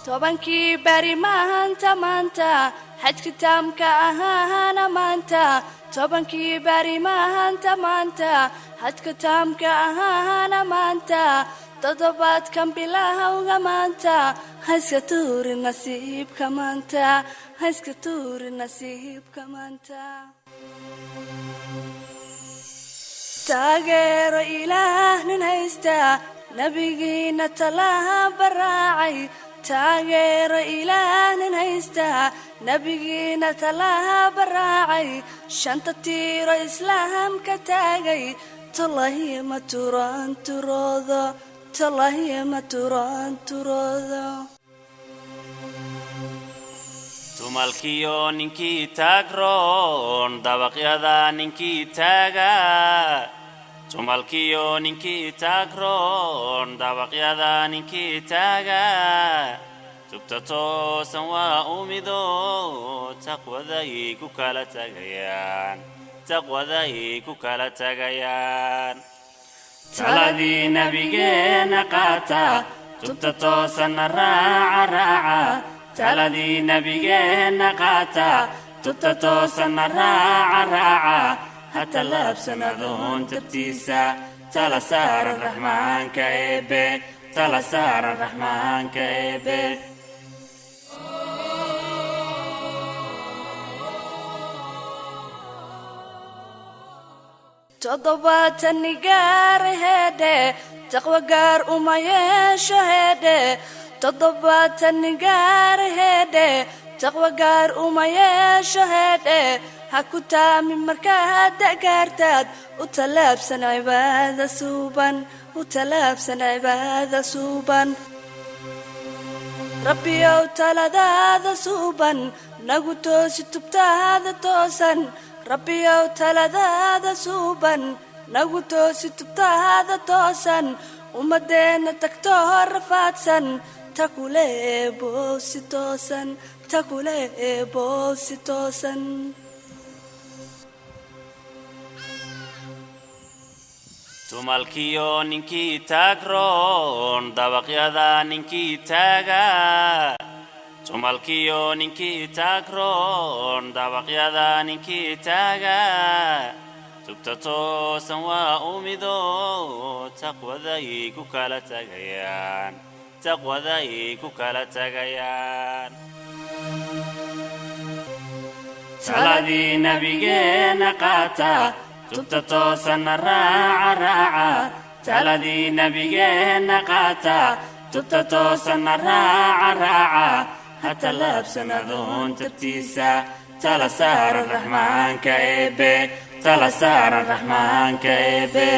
tobankii bari maanta xaj kitaamka ahaana maanta tobankii bari maanta xaj kitaamka ahaana maanta toddobaadkan bilowga maanta hayska tuuri nasiibka maanta hayska tuuri nasiibka maanta taageero ilaah nin haysta nabigiina talaha baraacay taageero ilaah nin haysta nabigiina talaha baraacay shanta tiiro islaamka taagay tallahi ma turan turoodo tallahi ma turan turoodo tumalkiyo ninkii taagroon dabaqyada ninkii taaga tumalkiyo ninkii taagroon dabaqyada ninkii taaga tubta toosan waa umido taqwaday ku kala tagayaan taqwaday ku kala tagayaan taladii nabigeena qaata tubta toosan raaca taladii nabigeena qaata tubta toosan raaca hatta laabsanadoon tabtiisa tala saara raxmaanka eebe tala saara raxmaanka eebe toddobaatan gaar heede taqwa gaar uma yeesho heede toddobaatan gaar heede taqwa gaar uma yeesho heede ha ku taami markaad dagaartaad u talaabsan cibaada suuban u talaabsan cibaada suuban rabbiyow taladaada suuban nagu toosi tubtaada toosan rabbiyow taladaada suuban nagu toosi tubtaada toosan ummadeenna tagtoo rafaadsan takule eeboosi toosan takule eeboosi toosan tumalkiyo ninkii taagroon dabaqyada ninkii taaga tumalkiyo ninkii taagroon dabaqyada ninkii taaga tubta toosan waa umido taqwaday ku kala tagayaan taqwaday ku kala tagayaan taladii nabigeena qaata tubta toosan raaca taladii nabigeena qaata tubta toosan raaca hatta laabsanadoon tabtiisa tala saara raxmaanka eebe tala saara raxmaanka eebe